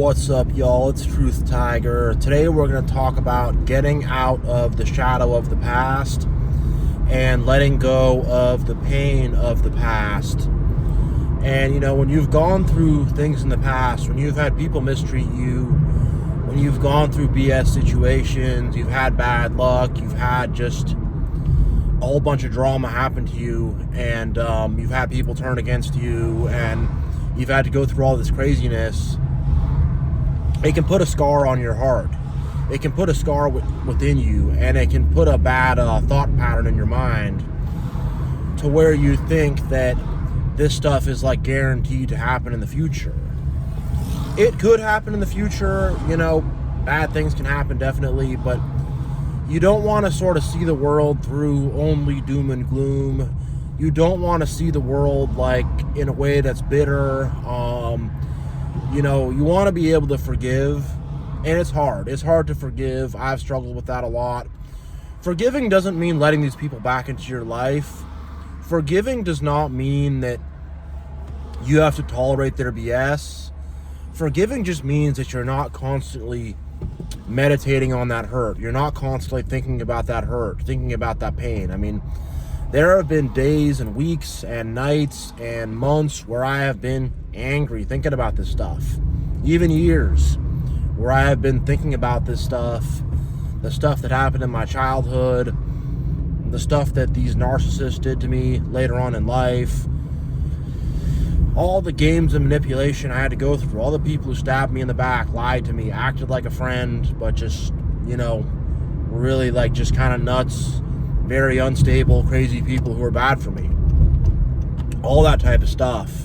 What's up, y'all? It's TruthTiger. Today we're going to talk about getting out of the shadow of the past and letting go of the pain of the past. And, you know, when you've gone through things in the past, when you've had people mistreat you, when you've gone through BS situations, you've had bad luck, you've had just a whole bunch of drama happen to you, and you've had people turn against you, and you've had to go through all this craziness, it can put a scar on your heart. It can put a scar within you, and it can put a bad thought pattern in your mind to where you think that this stuff is like guaranteed to happen in the future. It could happen in the future, you know, bad things can happen definitely, but you don't want to sort of see the world through only doom and gloom. You don't want to see the world like in a way that's bitter. You know, you want to be able to forgive, and it's hard. It's hard to forgive. I've struggled with that a lot. Forgiving doesn't mean letting these people back into your life. Forgiving does not mean that you have to tolerate their BS. Forgiving just means that you're not constantly meditating on that hurt. You're not constantly thinking about that hurt, thinking about that pain. I mean, there have been days and weeks and nights and months where I have been angry thinking about this stuff. Even years where I have been thinking about this stuff, the stuff that happened in my childhood, the stuff that these narcissists did to me later on in life, all the games and manipulation I had to go through, all the people who stabbed me in the back, lied to me, acted like a friend, but just, you know, were really like just kind of nuts, very unstable, crazy people who were bad for me. All that type of stuff.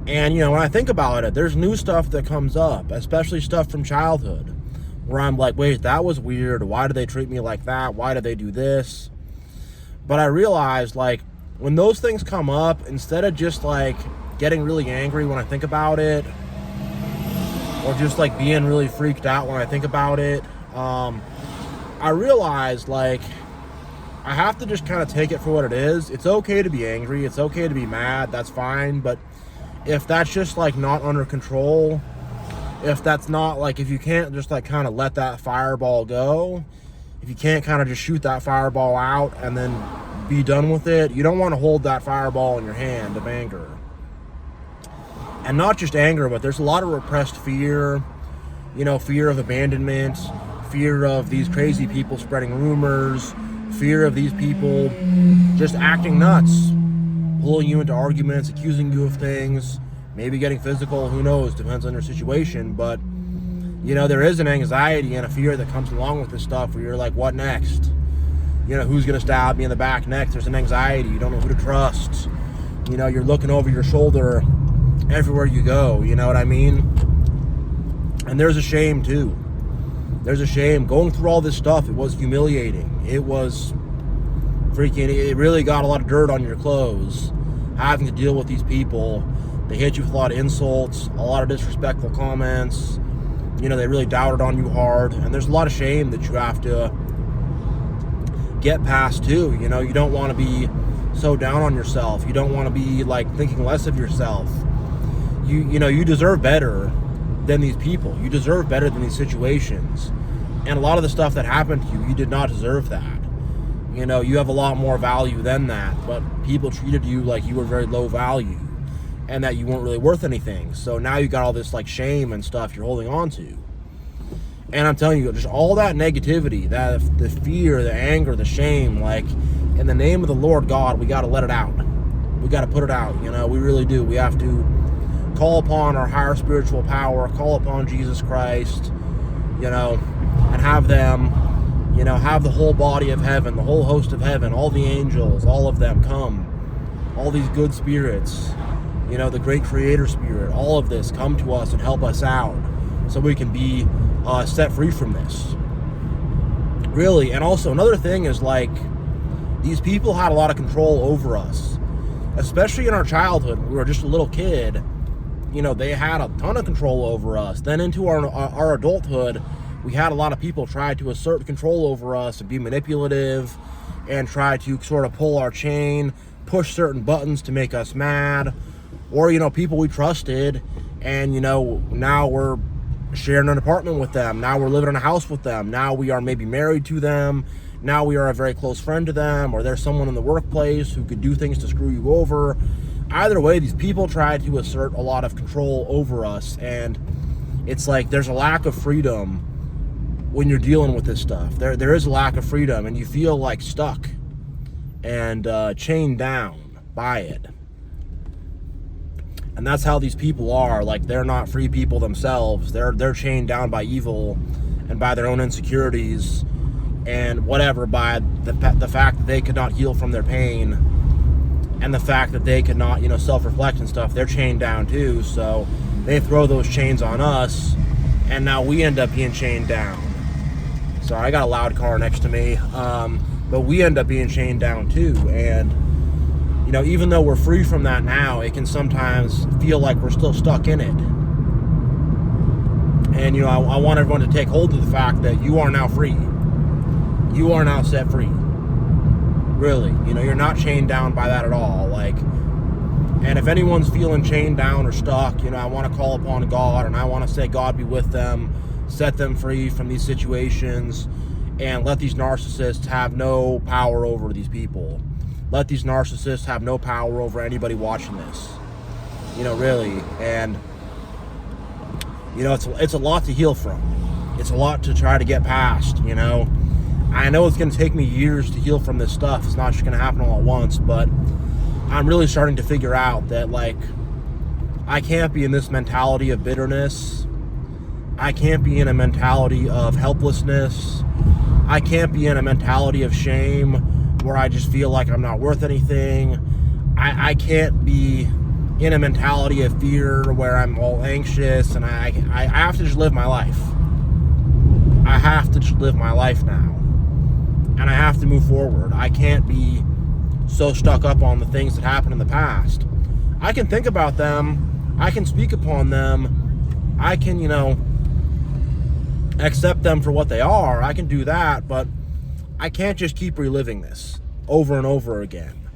And, you know, when I think about it, there's new stuff that comes up, especially stuff from childhood, where I'm like, wait, that was weird. Why do they treat me like that? Why do they do this? But I realized, like, when those things come up, instead of just, like, getting really angry when I think about it, or just, like, being really freaked out when I think about it, I realized, like, I have to just kind of take it for what it is. It's okay to be angry. It's okay to be mad. That's fine. But if that's just, like, not under control, if that's not, like, if you can't just, like, kind of let that fireball go, if you can't kind of just shoot that fireball out and then be done with it, you don't want to hold that fireball in your hand of anger. And not just anger, but there's a lot of repressed fear, you know, fear of abandonment, fear of these crazy people spreading rumors, fear of these people just acting nuts, pulling you into arguments, accusing you of things, maybe getting physical, who knows, depends on your situation. But, you know, there is an anxiety and a fear that comes along with this stuff where you're like, what next? You know, who's going to stab me in the back next? There's an anxiety. You don't know who to trust. You know, you're looking over your shoulder everywhere you go. You know what I mean? And there's a shame, too. There's a shame. Going through all this stuff, it was humiliating. It was freaking, it really got a lot of dirt on your clothes, having to deal with these people. They hit you with a lot of insults, a lot of disrespectful comments. You know, they really doubted on you hard. And there's a lot of shame that you have to get past too. You know, you don't want to be so down on yourself. You don't want to be like thinking less of yourself. You know, you deserve better than these people. You deserve better than these situations. And a lot of the stuff that happened to you, you did not deserve that. You know, you have a lot more value than that, but people treated you like you were very low value and that you weren't really worth anything. So now you got all this like shame and stuff you're holding on to. And I'm telling you, just all that negativity, that the fear, the anger, the shame, like, in the name of the Lord God, we got to let it out. We got to put it out, you know, we really do. We have to call upon our higher spiritual power, call upon Jesus Christ, you know, and have them, you know, have the whole body of heaven, the whole host of heaven, all the angels, all of them come, all these good spirits, you know, the great creator spirit, all of this come to us and help us out so we can be set free from this. Really. And also another thing is, like, these people had a lot of control over us, especially in our childhood. When we were just a little kid, you know, they had a ton of control over us. Then into our adulthood, we had a lot of people try to assert control over us and be manipulative and try to sort of pull our chain, push certain buttons to make us mad, or, you know, people we trusted And, now we're sharing an apartment with them. Now we're living in a house with them. Now we are maybe married to them. Now we are a very close friend to them, or there's someone in the workplace who could do things to screw you over. Either way, these people try to assert a lot of control over us, and it's like there's a lack of freedom when you're dealing with this stuff. There is a lack of freedom, and you feel like stuck and chained down by it. And that's how these people are. Like, they're not free people themselves. They're chained down by evil and by their own insecurities and whatever, by the fact that they could not heal from their pain and the fact that they could not, self-reflect and stuff. They're chained down too, so they throw those chains on us, and now we end up being chained down. Sorry, I got a loud car next to me, but we end up being chained down too. And even though we're free from that now, it can sometimes feel like we're still stuck in it. And I want everyone to take hold of the fact that you are now free. You are now set free. Really, you're not chained down by that at all. And if anyone's feeling chained down or stuck, I want to call upon God, and I want to say, God be with them, set them free from these situations, and let these narcissists have no power over these people. Let these narcissists have no power over anybody watching this. Really. And it's a lot to heal from. It's a lot to try to get past. I know it's going to take me years to heal from this stuff. It's not just going to happen all at once, but I'm really starting to figure out that, I can't be in this mentality of bitterness. I can't be in a mentality of helplessness. I can't be in a mentality of shame where I just feel like I'm not worth anything. I can't be in a mentality of fear where I'm all anxious, and I have to just live my life. I have to just live my life now. And I have to move forward. I can't be so stuck up on the things that happened in the past. I can think about them. I can speak upon them. I can, accept them for what they are. I can do that, but I can't just keep reliving this over and over again.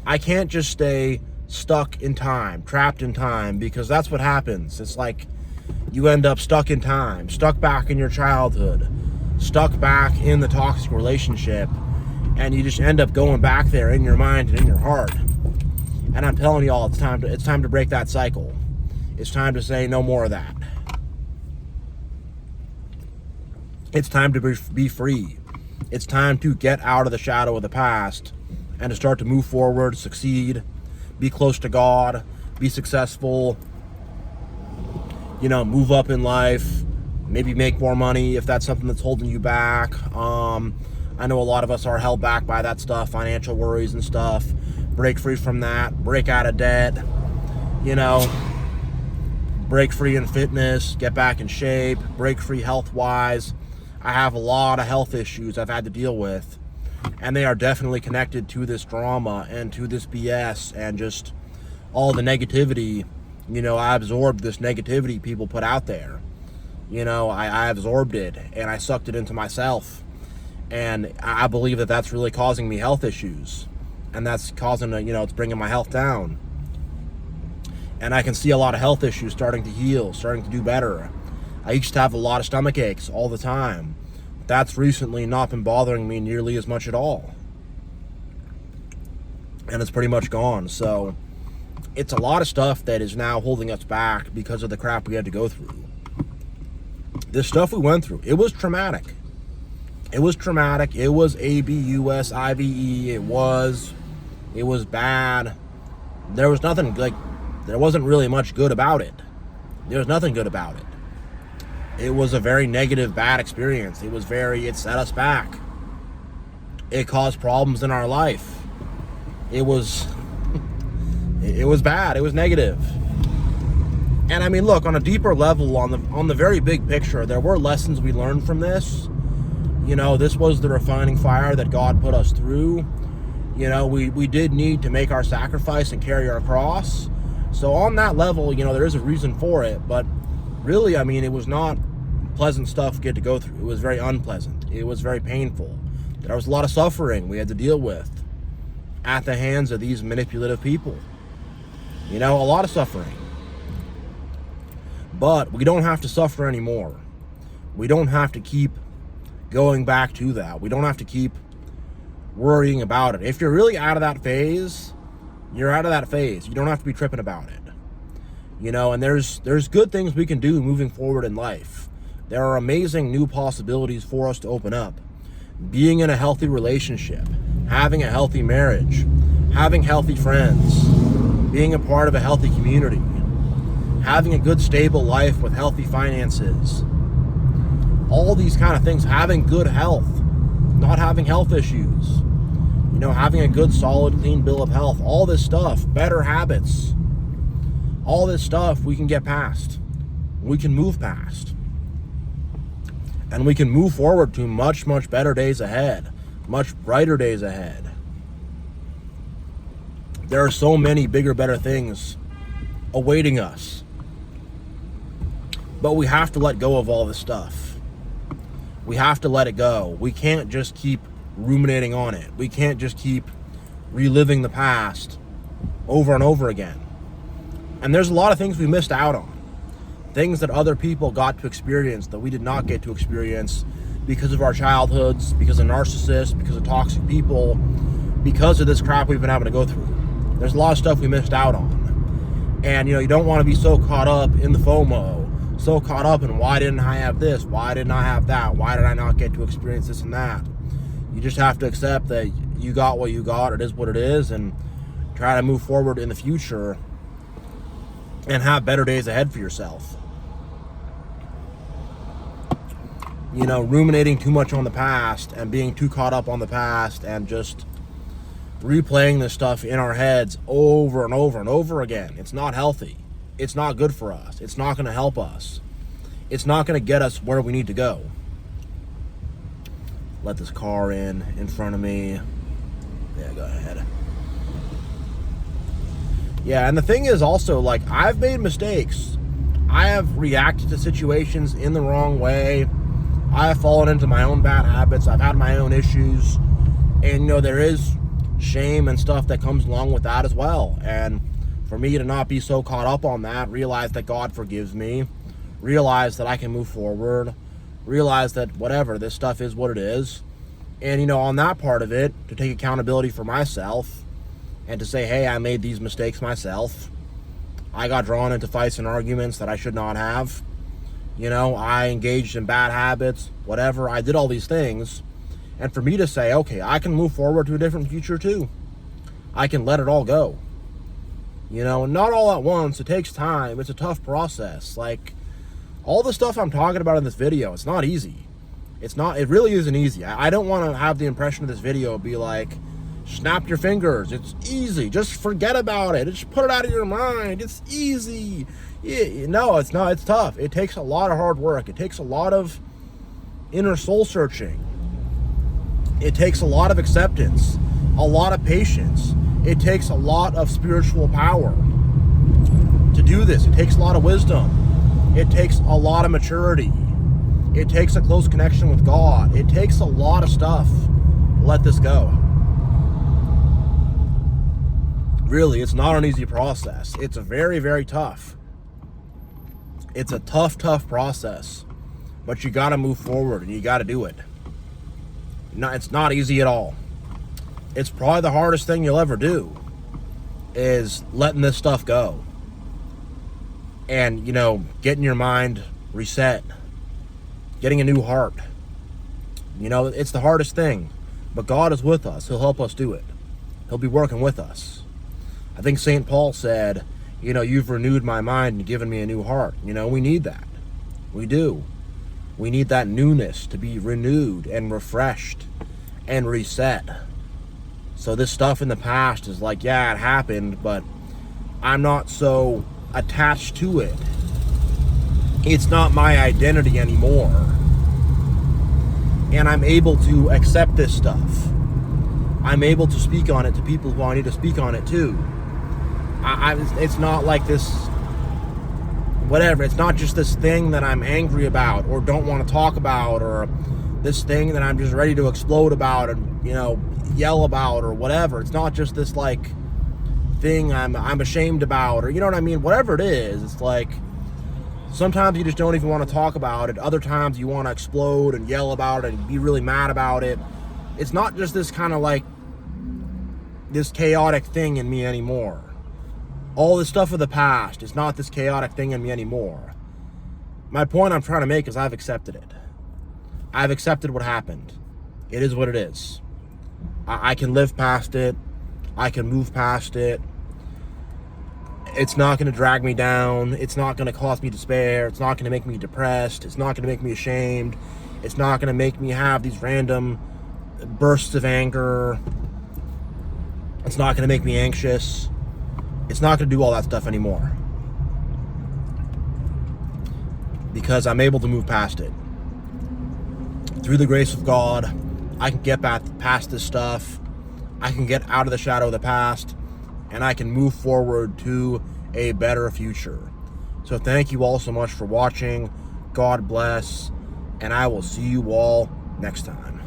I can't just stay stuck in time, trapped in time, because that's what happens. It's like you end up stuck in time, stuck back in your childhood, stuck back in the toxic relationship, and you just end up going back there in your mind and in your heart. And I'm telling y'all, it's time to break that cycle. It's time to say no more of that. It's time to be free. It's time to get out of the shadow of the past and to start to move forward, succeed, be close to God, be successful, move up in life, maybe make more money if that's something that's holding you back. I know a lot of us are held back by that stuff, financial worries and stuff. Break free from that, break out of debt, break free in fitness, get back in shape, break free health-wise. I have a lot of health issues I've had to deal with, and they are definitely connected to this drama and to this BS and just all the negativity. I absorbed this negativity people put out there. I absorbed it, and I sucked it into myself, and I believe that that's really causing me health issues, and that's causing it's bringing my health down, and I can see a lot of health issues starting to heal, starting to do better. I used to have a lot of stomach aches all the time. That's recently not been bothering me nearly as much at all. And it's pretty much gone. So it's a lot of stuff that is now holding us back because of the crap we had to go through. This stuff we went through, it was traumatic. It was traumatic. It was ABUSIVE. It was bad. There was nothing, there wasn't really much good about it. There was nothing good about it. It was a very negative, bad experience. It set us back. It caused problems in our life. It was bad. It was negative. And I mean, look, on a deeper level, on the very big picture, there were lessons we learned from this. This was the refining fire that God put us through. We did need to make our sacrifice and carry our cross. So on that level, there is a reason for it, but really, I mean, it was not pleasant stuff we had to go through. It was very unpleasant. It was very painful. There was a lot of suffering we had to deal with at the hands of these manipulative people. A lot of suffering. But we don't have to suffer anymore. We don't have to keep going back to that. We don't have to keep worrying about it. If you're really out of that phase, you're out of that phase. You don't have to be tripping about it. And there's good things we can do moving forward in life. There are amazing new possibilities for us to open up. Being in a healthy relationship, having a healthy marriage, having healthy friends, being a part of a healthy community, having a good stable life with healthy finances, all these kind of things, having good health, not having health issues, having a good, solid, clean bill of health, all this stuff, better habits, all this stuff we can get past. We can move past. And we can move forward to much, much better days ahead, much brighter days ahead. There are so many bigger, better things awaiting us. But we have to let go of all this stuff. We have to let it go. We can't just keep ruminating on it. We can't just keep reliving the past over and over again. And there's a lot of things we missed out on. Things that other people got to experience that we did not get to experience because of our childhoods, because of narcissists, because of toxic people, because of this crap we've been having to go through. There's a lot of stuff we missed out on. And, you don't want to be so caught up in the FOMO, so caught up in why didn't I have this? Why didn't I have that? Why did I not get to experience this and that? You just have to accept that you got what you got. It is what it is, and try to move forward in the future and have better days ahead for yourself. Ruminating too much on the past and being too caught up on the past and just replaying this stuff in our heads over and over and over again. It's not healthy. It's not good for us. It's not going to help us. It's not going to get us where we need to go. Let this car in front of me. Yeah, go ahead. Yeah, and the thing is also, I've made mistakes. I have reacted to situations in the wrong way. I have fallen into my own bad habits. I've had my own issues. And, there is shame and stuff that comes along with that as well. And for me to not be so caught up on that, realize that God forgives me, realize that I can move forward, realize that whatever, this stuff is what it is. And, on that part of it, to take accountability for myself and to say, hey, I made these mistakes myself. I got drawn into fights and arguments that I should not have. I engaged in bad habits, whatever. I did all these things. And for me to say, okay, I can move forward to a different future too. I can let it all go. Not all at once. It takes time. It's a tough process. All the stuff I'm talking about in this video, it's not easy. It really isn't easy. I don't want to have the impression of this video be like, snap your fingers. It's easy. Just forget about it. Just put it out of your mind. It's easy. Yeah, no, it's not. It's tough. It takes a lot of hard work. It takes a lot of inner soul searching. It takes a lot of acceptance, a lot of patience. It takes a lot of spiritual power to do this. It takes a lot of wisdom. It takes a lot of maturity. It takes a close connection with God. It takes a lot of stuff to let this go. Really, it's not an easy process. It's very, very tough. It's a tough, tough process. But you got to move forward and you got to do it. It's not easy at all. It's probably the hardest thing you'll ever do is letting this stuff go. And, getting your mind reset. Getting a new heart. It's the hardest thing. But God is with us. He'll help us do it. He'll be working with us. I think St. Paul said, you've renewed my mind and given me a new heart. We need that. We do. We need that newness to be renewed and refreshed and reset. So this stuff in the past is it happened, but I'm not so attached to it. It's not my identity anymore. And I'm able to accept this stuff. I'm able to speak on it to people who I need to speak on it to. It's not like this, whatever. It's not just this thing that I'm angry about or don't want to talk about, or this thing that I'm just ready to explode about and, yell about or whatever. It's not just this thing I'm ashamed about, or you know what I mean? Whatever it is, it's Sometimes you just don't even want to talk about it. Other times you want to explode and yell about it and be really mad about it. It's not just this kind of like this chaotic thing in me anymore. All this stuff of the past is not this chaotic thing in me anymore. My point I'm trying to make is I've accepted it. I've accepted what happened. It is what it is. I can live past it. I can move past it. It's not going to drag me down. It's not going to cause me despair. It's not going to make me depressed. It's not going to make me ashamed. It's not going to make me have these random bursts of anger. It's not going to make me anxious. It's not going to do all that stuff anymore. Because I'm able to move past it. Through the grace of God, I can get past this stuff. I can get out of the shadow of the past. And I can move forward to a better future. So thank you all so much for watching. God bless. And I will see you all next time.